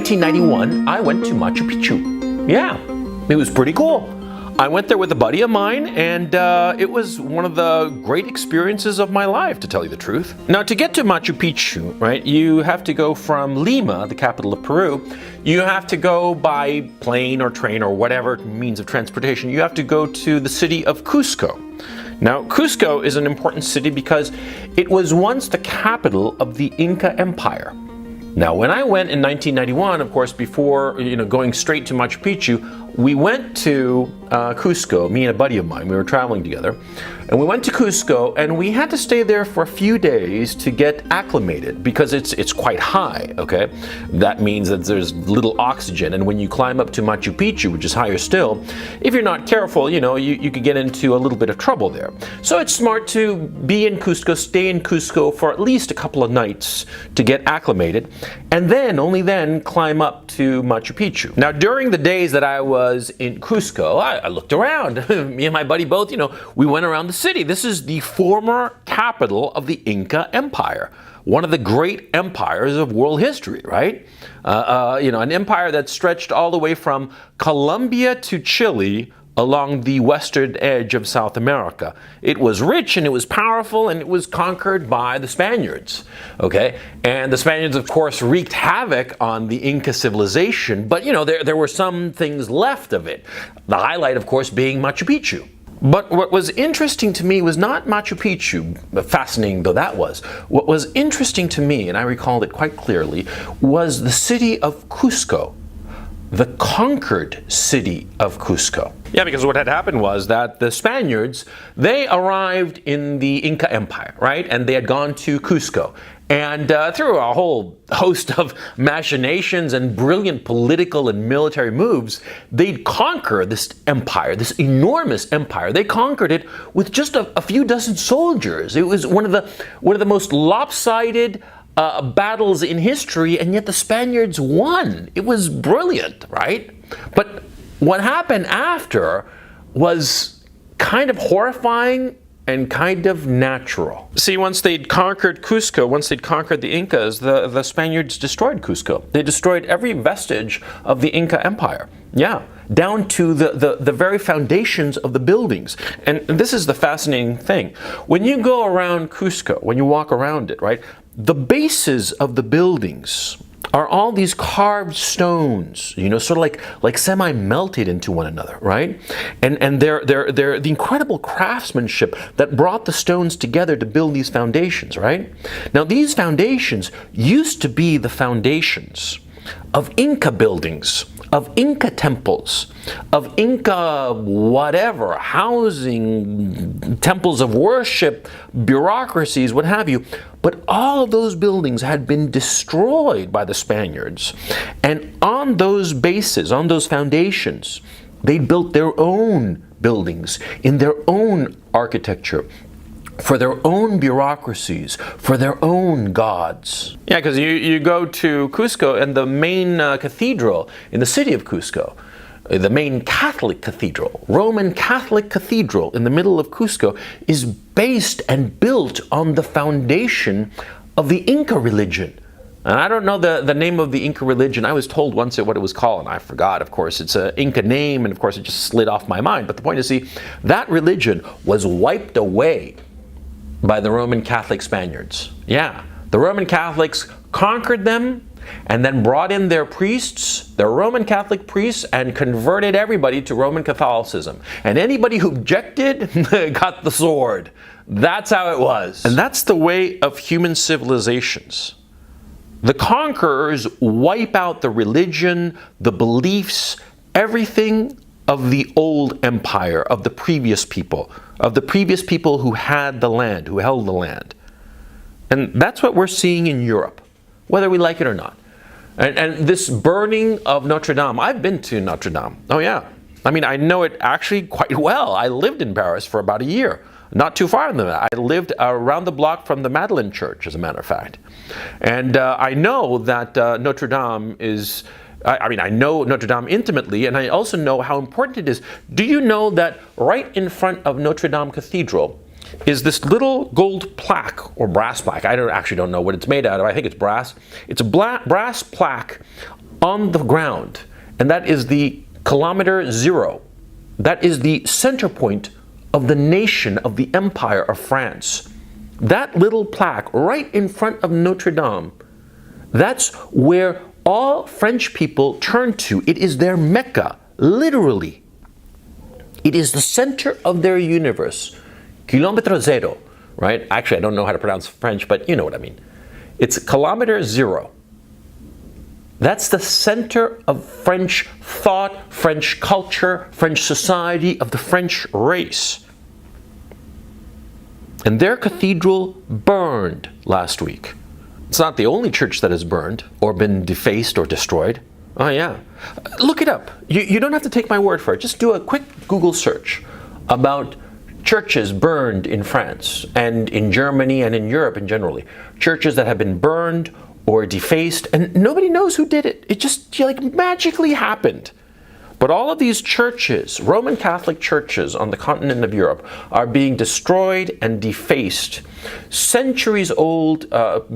1991, I went to Machu Picchu. Yeah, it was pretty cool. I went there with a buddy of mine, and it was one of the great experiences of my life, to tell you the truth. Now, to get to Machu Picchu, right, you have to go from Lima, the capital of Peru. You have to go by plane or train or whatever means of transportation. You have to go to the city of Cusco. Now, Cusco is an important city because it was once the capital of the Inca Empire. Now, when I went in 1991, of course, before going straight to Machu Picchu, we went to Cusco, me and a buddy of mine. We were traveling together, and we went to Cusco, and we had to stay there for a few days to get acclimated because it's quite high. Okay, that means that there's little oxygen, and when you climb up to Machu Picchu, which is higher still, if you're not careful, you could get into a little bit of trouble there. So it's smart to be in Cusco, stay in Cusco for at least a couple of nights to get acclimated, and then only then climb up to Machu Picchu. Now, during the days that I was in Cusco, I looked around. Me and my buddy both, we went around the city. This is the former capital of the Inca Empire, one of the great empires of world history, right? An empire that stretched all the way from Colombia to Chile along the western edge of South America. It was rich and it was powerful, and it was conquered by the Spaniards, okay? And the Spaniards, of course, wreaked havoc on the Inca civilization, but there were some things left of it. The highlight, of course, being Machu Picchu. But what was interesting to me was not Machu Picchu, fascinating though that was. What was interesting to me, and I recalled it quite clearly, was the city of Cusco. The conquered city of Cusco. Yeah, because what had happened was that the Spaniards, they arrived in the Inca Empire, right? And they had gone to Cusco. And through a whole host of machinations and brilliant political and military moves, they'd conquer this empire, this enormous empire. They conquered it with just a few dozen soldiers. It was one of the most lopsided battles in history, and yet the Spaniards won. It was brilliant, right? But what happened after was kind of horrifying and kind of natural. See, once they'd conquered Cusco, once they'd conquered the Incas, the Spaniards destroyed Cusco. They destroyed every vestige of the Inca Empire. Yeah, down to the very foundations of the buildings. And this is the fascinating thing. When you go around Cusco, when you walk around it, right, the bases of the buildings are all these carved stones, sort of like semi-melted into one another, right? And they're the incredible craftsmanship that brought the stones together to build these foundations, right? Now, these foundations used to be the foundations of Inca buildings, of Inca temples, of Inca whatever, housing, temples of worship, bureaucracies, what have you. But all of those buildings had been destroyed by the Spaniards. And on those bases, on those foundations, they built their own buildings in their own architecture, for their own bureaucracies, for their own gods. Yeah, because you go to Cusco, and the main cathedral in the city of Cusco, the main Catholic cathedral, Roman Catholic cathedral in the middle of Cusco, is based and built on the foundation of the Inca religion. And I don't know the name of the Inca religion. I was told once what it was called, and I forgot, of course. It's an Inca name, and of course it just slid off my mind. But the point is, see, that religion was wiped away by the Roman Catholic Spaniards. Yeah, the Roman Catholics conquered them and then brought in their priests, their Roman Catholic priests, and converted everybody to Roman Catholicism. And anybody who objected got the sword. That's how it was. And that's the way of human civilizations. The conquerors wipe out the religion, the beliefs, everything of the old empire, of the previous people who had the land, who held the land. And that's what we're seeing in Europe, whether we like it or not. And this burning of Notre Dame, I've been to Notre Dame. Oh yeah. I mean, I know it actually quite well. I lived in Paris for about a year. Not too far from that. I lived around the block from the Madeleine Church, as a matter of fact. And I know that Notre Dame is... I know Notre Dame intimately, and I also know how important it is. Do you know that right in front of Notre Dame Cathedral is this little gold plaque, or brass plaque? I actually don't know what it's made out of. I think it's brass. It's a brass plaque on the ground, and that is the kilometer zero. That is the center point of the nation, of the empire of France. That little plaque right in front of Notre Dame, that's where all French people turn to. It is their Mecca, literally. It is the center of their universe. Kilometre zero, right? Actually, I don't know how to pronounce French, but you know what I mean. It's kilometer zero. That's the center of French thought, French culture, French society, of the French race. And their cathedral burned last week. It's not the only church that has burned or been defaced or destroyed. Oh yeah. Look it up. You don't have to take my word for it. Just do a quick Google search about churches burned in France and in Germany and in Europe in generally. Churches that have been burned or defaced, and nobody knows who did it. It just like magically happened. But all of these churches, Roman Catholic churches on the continent of Europe, are being destroyed and defaced. Centuries old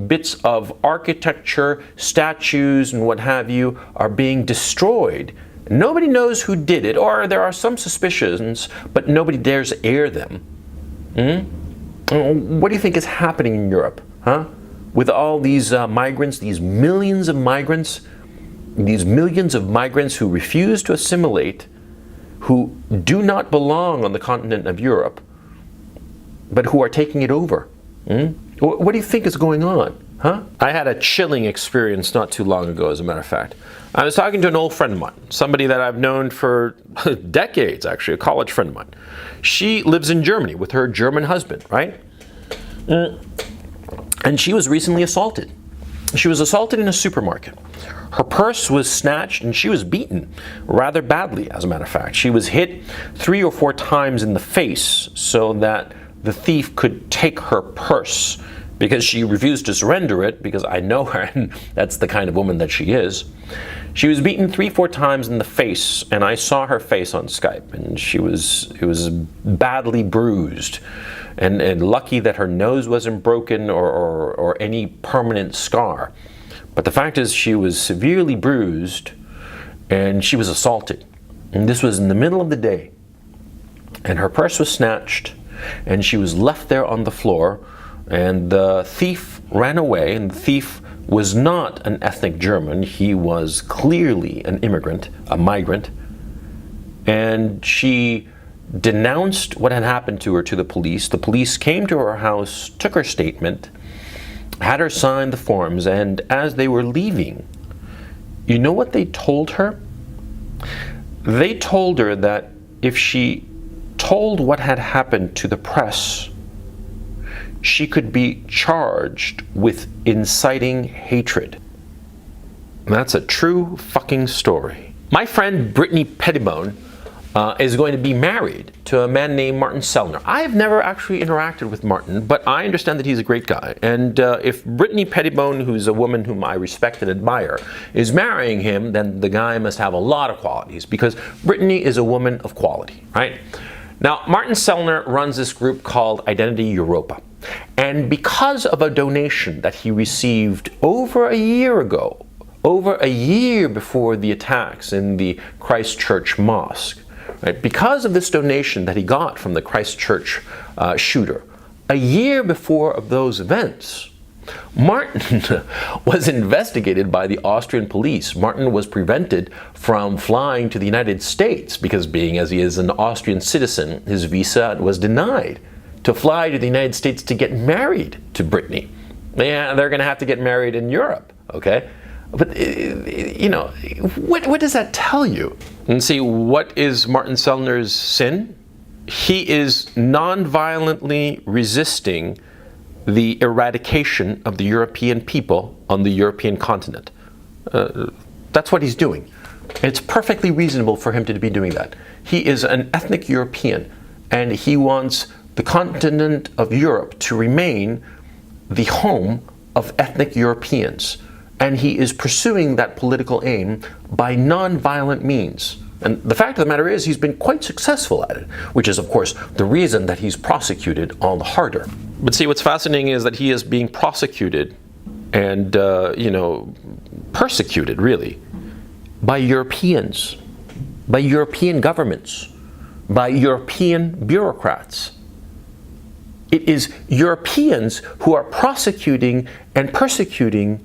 bits of architecture, statues, and what have you are being destroyed. Nobody knows who did it, or there are some suspicions, but nobody dares air them. What do you think is happening in Europe, huh? With all these migrants, these millions of migrants who refuse to assimilate, who do not belong on the continent of Europe, but who are taking it over. What do you think is going on? Huh? I had a chilling experience not too long ago, as a matter of fact. I was talking to an old friend of mine, somebody that I've known for decades, actually, a college friend of mine. She lives in Germany with her German husband, right? And she was recently assaulted. She was assaulted in a supermarket. Her purse was snatched and she was beaten rather badly, as a matter of fact. She was hit 3 or 4 times in the face so that the thief could take her purse, because she refused to surrender it, because I know her and that's the kind of woman that she is. She was beaten 3 or 4 times in the face, and I saw her face on Skype, and it was badly bruised. And lucky that her nose wasn't broken or any permanent scar. But the fact is, she was severely bruised and she was assaulted. And this was in the middle of the day. And her purse was snatched and she was left there on the floor. And the thief ran away, and the thief was not an ethnic German. He was clearly an immigrant, a migrant. And she denounced what had happened to her to the police. The police came to her house, took her statement, had her sign the forms, and as they were leaving, you know what they told her? They told her that if she told what had happened to the press, she could be charged with inciting hatred. That's a true fucking story. My friend Brittany Pettibone is going to be married to a man named Martin Sellner. I have never actually interacted with Martin, but I understand that he's a great guy. And if Brittany Pettibone, who's a woman whom I respect and admire, is marrying him, then the guy must have a lot of qualities, because Brittany is a woman of quality, right? Now, Martin Sellner runs this group called Identity Europa. And because of a donation that he received over a year ago, over a year before the attacks in the Christchurch Mosque, right, because of this donation that he got from the Christchurch shooter, a year before of those events, Martin was investigated by the Austrian police. Martin was prevented from flying to the United States because, being as he is an Austrian citizen, his visa was denied to fly to the United States to get married to Brittany. Yeah, they're going to have to get married in Europe, okay? But, you know, what does that tell you? And see, what is Martin Sellner's sin? He is non-violently resisting the eradication of the European people on the European continent. That's what he's doing. It's perfectly reasonable for him to be doing that. He is an ethnic European, and he wants the continent of Europe to remain the home of ethnic Europeans. And he is pursuing that political aim by non-violent means. And the fact of the matter is, he's been quite successful at it, which is, of course, the reason that he's prosecuted all the harder. But see, what's fascinating is that he is being prosecuted and, persecuted, really, by Europeans, by European governments, by European bureaucrats. It is Europeans who are prosecuting and persecuting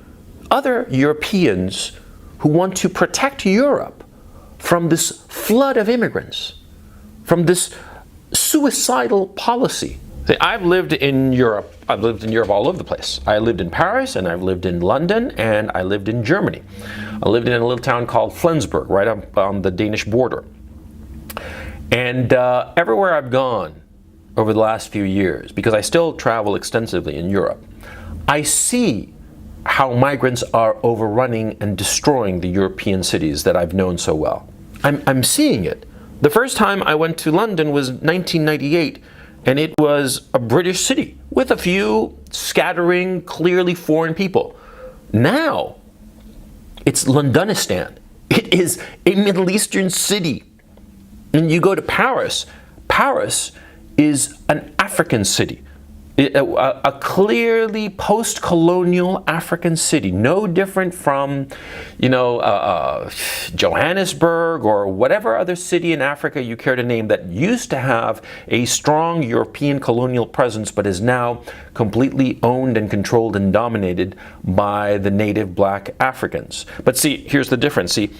other Europeans who want to protect Europe from this flood of immigrants, from this suicidal policy. See, I've lived in Europe. I've lived in Europe all over the place. I lived in Paris, and I've lived in London, and I lived in Germany. I lived in a little town called Flensburg, right up on the Danish border. And everywhere I've gone over the last few years, because I still travel extensively in Europe, I see how migrants are overrunning and destroying the European cities that I've known so well. I'm seeing it. The first time I went to London was 1998, and it was a British city with a few scattering, clearly foreign people. Now, it's Londonistan. It is a Middle Eastern city. And you go to Paris. Paris is an African city. A clearly post-colonial African city, no different from, Johannesburg or whatever other city in Africa you care to name that used to have a strong European colonial presence but is now completely owned and controlled and dominated by the native black Africans. But see, here's the difference. See,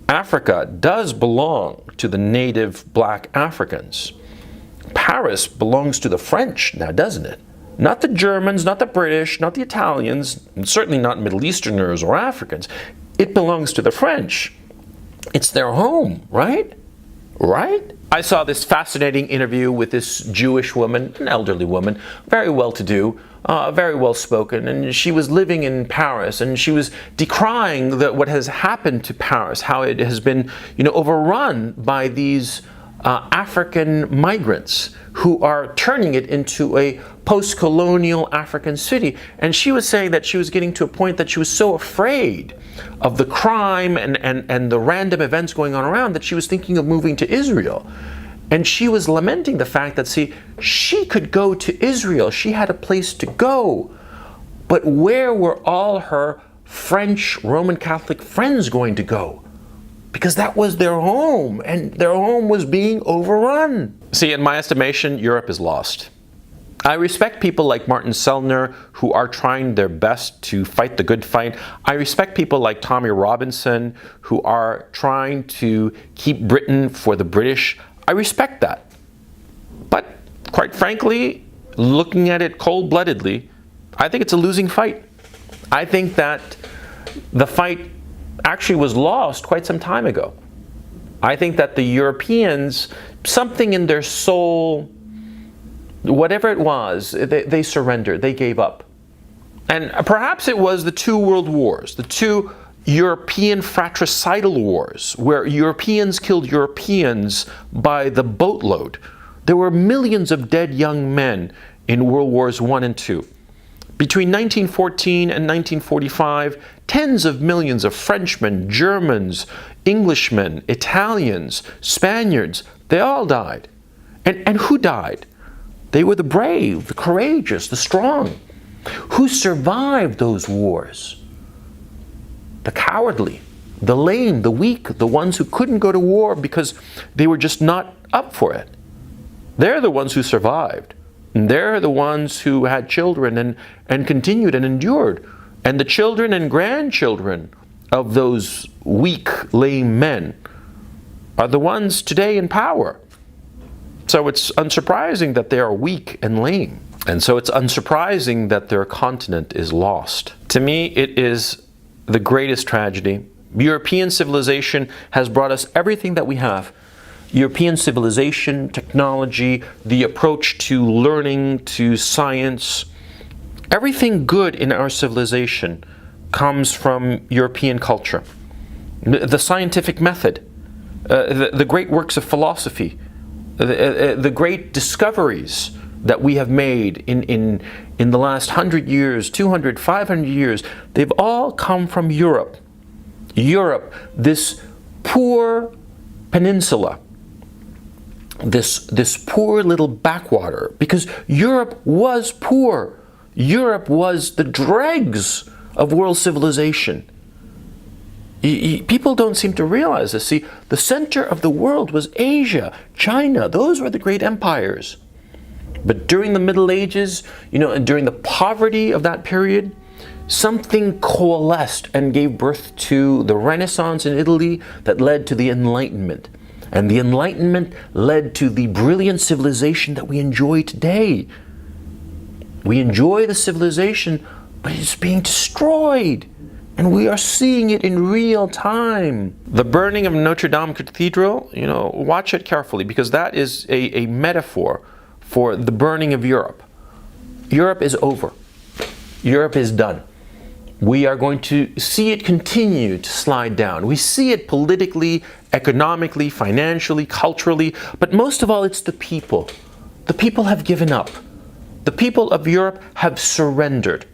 Africa does belong to the native black Africans. Paris belongs to the French now, doesn't it? Not the Germans, not the British, not the Italians, and certainly not Middle Easterners or Africans. It belongs to the French. It's their home, right? Right? I saw this fascinating interview with this Jewish woman, an elderly woman, very well-to-do, very well-spoken, and she was living in Paris, and she was decrying what has happened to Paris, how it has been, overrun by these African migrants who are turning it into a post-colonial African city. And she was saying that she was getting to a point that she was so afraid of the crime and the random events going on around that she was thinking of moving to Israel. And she was lamenting the fact that, see, she could go to Israel. She had a place to go. But where were all her French Roman Catholic friends going to go? Because that was their home, and their home was being overrun. See, in my estimation, Europe is lost. I respect people like Martin Sellner who are trying their best to fight the good fight. I respect people like Tommy Robinson who are trying to keep Britain for the British. I respect that. But quite frankly, looking at it cold-bloodedly, I think it's a losing fight. I think that the fight actually was lost quite some time ago. I think that the Europeans, something in their soul, whatever it was, they surrendered, they gave up. And perhaps it was the two world wars, the two European fratricidal wars, where Europeans killed Europeans by the boatload. There were millions of dead young men in World Wars I and II. Between 1914 and 1945, tens of millions of Frenchmen, Germans, Englishmen, Italians, Spaniards, they all died. And who died? They were the brave, the courageous, the strong. Who survived those wars? The cowardly, the lame, the weak, the ones who couldn't go to war because they were just not up for it. They're the ones who survived. And they're the ones who had children and continued and endured. And the children and grandchildren of those weak, lame men are the ones today in power. So it's unsurprising that they are weak and lame. And so it's unsurprising that their continent is lost. To me, it is the greatest tragedy. European civilization has brought us everything that we have. European civilization, technology, the approach to learning, to science, everything good in our civilization comes from European culture. The scientific method, the great works of philosophy, the great discoveries that we have made in the last 100 years, 200, 500 years, they've all come from Europe. Europe, this poor peninsula, this poor little backwater, because Europe was poor. Europe was the dregs of world civilization. People don't seem to realize this. See, the center of the world was Asia, China. Those were the great empires. But during the Middle Ages, and during the poverty of that period, something coalesced and gave birth to the Renaissance in Italy that led to the Enlightenment. And the Enlightenment led to the brilliant civilization that we enjoy today. We enjoy the civilization, but it's being destroyed. And we are seeing it in real time. The burning of Notre Dame Cathedral, watch it carefully, because that is a metaphor for the burning of Europe. Europe is over. Europe is done. We are going to see it continue to slide down. We see it politically, economically, financially, culturally, but most of all, it's the people. The people have given up. The people of Europe have surrendered.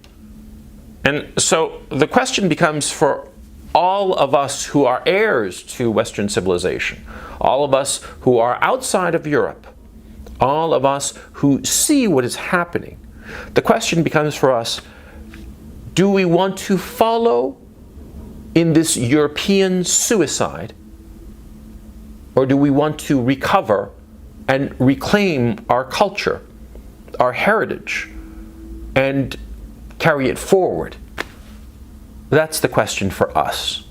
And so the question becomes for all of us who are heirs to Western civilization, all of us who are outside of Europe, all of us who see what is happening. The question becomes for us, do we want to follow in this European suicide, or do we want to recover and reclaim our culture, our heritage, and carry it forward? That's the question for us.